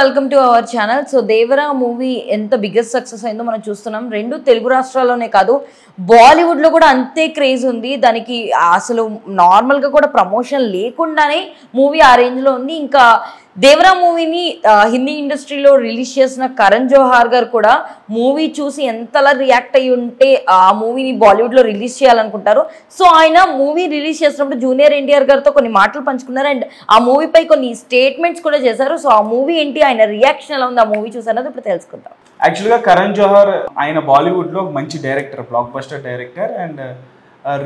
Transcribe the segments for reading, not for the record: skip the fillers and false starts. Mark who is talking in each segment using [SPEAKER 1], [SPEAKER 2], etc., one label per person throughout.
[SPEAKER 1] Welcome to our channel. So Devara movie ఎంత biggest success అయిందో మనం చూస్తున్నాం. రెండు తెలుగు రాష్ట్రాల్లోనే కాదు, బాలీవుడ్లో కూడా అంతే క్రేజ్ ఉంది. దానికి అసలు నార్మల్గా కూడా ప్రమోషన్ లేకుండానే మూవీ ఆ రేంజ్లో ఉంది. ఇంకా దేవరా మూవీని హిందీ ఇండస్ట్రీలో రిలీజ్ చేసిన కరణ్ జోహార్ గారు కూడా మూవీ చూసి ఎంతలా రియాక్ట్ అయ్యి ఉంటే ఆ మూవీని బాలీవుడ్లో రిలీజ్ చేయాలనుకుంటారు. సో ఆయన మూవీ రిలీజ్ చేసినప్పుడు జూనియర్ ఎన్టీఆర్ గారితో కొన్ని మాటలు పంచుకున్నారు అండ్ ఆ మూవీపై కొన్ని స్టేట్మెంట్స్ కూడా చేశారు. సో ఆ మూవీ ఏంటి, ఆయన రియాక్షన్ ఎలా ఉంది ఆ మూవీ చూసారన్నది ఇప్పుడు తెలుసుకుంటాం.
[SPEAKER 2] యాక్చువల్గా కరణ్ జోహార్ ఆయన బాలీవుడ్లో మంచి director, blockbuster director and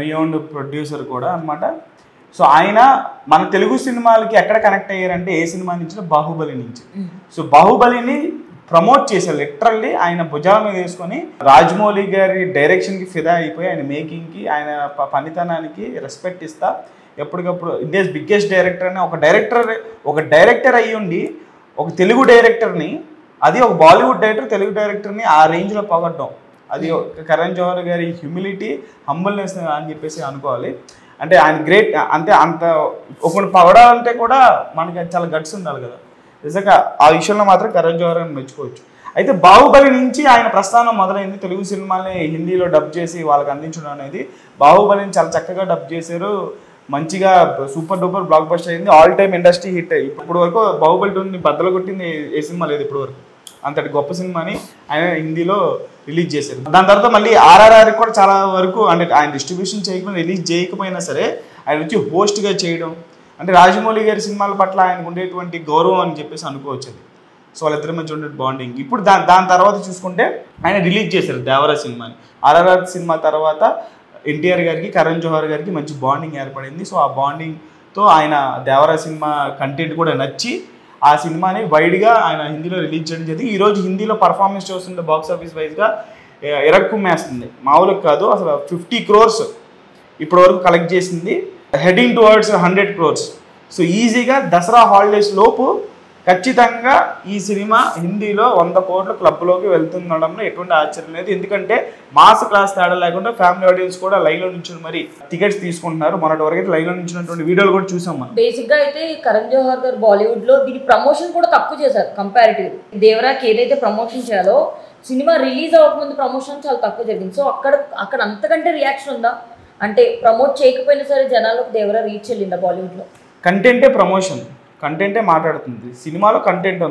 [SPEAKER 2] renowned producer కూడా అనమాట. సో ఆయన మన తెలుగు సినిమాలకి ఎక్కడ కనెక్ట్ అయ్యారంటే ఏ సినిమా నుంచి, బాహుబలి నుంచి. సో బాహుబలిని ప్రమోట్ చేశారు లిటరల్లీ. ఆయన భుజాల మీద వేసుకొని రాజమౌళి గారి డైరెక్షన్కి ఫిదా అయిపోయి ఆయన మేకింగ్కి, ఆయన పనితనానికి రెస్పెక్ట్ ఇస్తా ఎప్పటికప్పుడు ఇండియాస్ బిగ్గెస్ట్ డైరెక్టర్ అని ఒక డైరెక్టర్ అయ్యి ఉండి ఒక తెలుగు డైరెక్టర్ని, అది ఒక బాలీవుడ్ డైరెక్టర్ తెలుగు డైరెక్టర్ని ఆ రేంజ్లో పొగడ్డం, అది కరణ్ జోహార్ గారి హ్యూమిలిటీ, హంబుల్నెస్ అని చెప్పేసి అనుకోవాలి. అంటే ఆయన గ్రేట్. అంతే, అంత ఒకటి పగడాలంటే కూడా మనకి చాలా గట్స్ ఉండాలి కదా. నిజంగా ఆ విషయంలో మాత్రం కరణ్ జోహార్ అని మెచ్చుకోవచ్చు. అయితే బాహుబలి నుంచి ఆయన ప్రస్థానం మొదలైంది. తెలుగు సినిమాల్ని హిందీలో డబ్ చేసి వాళ్ళకి అందించడం అనేది, బాహుబలిని చాలా చక్కగా డబ్ చేశారు. మంచిగా సూపర్ డూపర్ బ్లాక్ బస్టర్ అయింది, ఆల్ టైమ్ ఇండస్ట్రీ హిట్. ఇప్పుడు వరకు బాహుబలి 2ని బద్దలు కొట్టింది ఏ సినిమా లేదు ఇప్పుడు వరకు. అంతటి గొప్ప సినిమాని ఆయన హిందీలో రిలీజ్ చేశారు. దాని తర్వాత మళ్ళీ ఆర్ఆర్ఆర్ కూడా చాలా వరకు, అంటే ఆయన డిస్ట్రిబ్యూషన్ చేయకపోయినా, రిలీజ్ చేయకపోయినా సరే ఆయన వచ్చి హోస్ట్గా చేయడం, అంటే రాజమౌళి గారి సినిమాల పట్ల ఆయనకు ఉండేటువంటి గౌరవం అని చెప్పేసి అనుకోవచ్చు. సో వాళ్ళిద్దరి మధ్య ఉండే బాండింగ్. ఇప్పుడు దాని తర్వాత చూసుకుంటే ఆయన రిలీజ్ చేశారు దేవరా సినిమాని. ఆర్ఆర్ఆర్ సినిమా తర్వాత ఎన్టీఆర్ గారికి, కరణ్ జోహార్ గారికి మంచి బాండింగ్ ఏర్పడింది. సో ఆ బాండింగ్తో ఆయన దేవరా సినిమా కంటెంట్ కూడా నచ్చి ఆ సినిమాని వైడ్గా ఆయన హిందీలో రిలీజ్ చేయడం జరిగింది. ఈరోజు హిందీలో పర్ఫార్మెన్స్ చూస్తుంటే బాక్స్ ఆఫీస్ వైజ్గా ఇరక్కుమ్మేస్తుంది, మామూలుగా కాదు. అసలు 50 crores ఇప్పటి వరకు కలెక్ట్ చేసింది, హెడింగ్ టువర్డ్స్ 100 crores. సో ఈజీగా దసరా హాలిడేస్ లోపు ఖచ్చితంగా ఈ సినిమా హిందీలో 100 crore క్లబ్లోకి వెళ్తుండడంలో ఎటువంటి ఆశ్చర్యం లేదు. ఎందుకంటే మాస్ క్లాస్ తేడా లేకుండా ఫ్యామిలీ ఆడియన్స్ కూడా లైన్లో నుంచి మరి టికెట్స్ తీసుకుంటున్నారు. మొన్నటి వరకు అయితే లైన్లో నుంచినటువంటి వీడియోలు కూడా చూసాం మనం.
[SPEAKER 1] బేసిక్గా అయితే కరణ్ జోహార్ గారు బాలీవుడ్లో దీని ప్రమోషన్ కూడా తక్కువ చేశారు కంపారిటివ్. దేవరాకి ఏదైతే ప్రమోషన్ చేయాలో సినిమా రిలీజ్ అవ్వకముందు ప్రమోషన్ చాలా తక్కువ జరిగింది. సో అక్కడ అంతకంటే రియాక్షన్ ఉందా, అంటే ప్రమోట్ చేయకపోయినా సరే జనాలకు దేవరా రీచ్ వెళ్ళిందా బాలీవుడ్లో?
[SPEAKER 2] కంటెంటే ప్రమోషన్, కంటెంటే మాట్లాడుతుంది. సినిమాలో కంటెంట్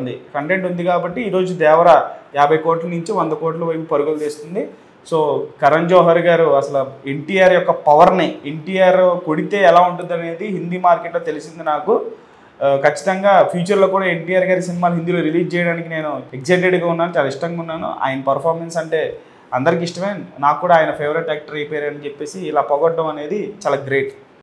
[SPEAKER 2] ఉంది కాబట్టి ఈరోజు దేవరా 50 crore నుంచి 100 crore వైపు పరుగులు తీస్తుంది. సో కరణ్ జోహార్ గారు అసలు ఎన్టీఆర్ యొక్క పవర్ని, ఎన్టీఆర్ కొడితే ఎలా ఉంటుంది అనేది హిందీ మార్కెట్లో తెలిసింది నాకు. ఖచ్చితంగా ఫ్యూచర్లో కూడా ఎన్టీఆర్ గారి సినిమాలు హిందీలో రిలీజ్ చేయడానికి నేను ఎక్సైటెడ్గా ఉన్నాను, చాలా ఇష్టంగా ఉన్నాను. ఆయన పర్ఫార్మెన్స్ అంటే అందరికి ఇష్టమే, నాకు కూడా ఆయన ఫేవరెట్ యాక్టర్ అయిపోయారని చెప్పేసి ఇలా పొగడ్డం అనేది చాలా గ్రేట్.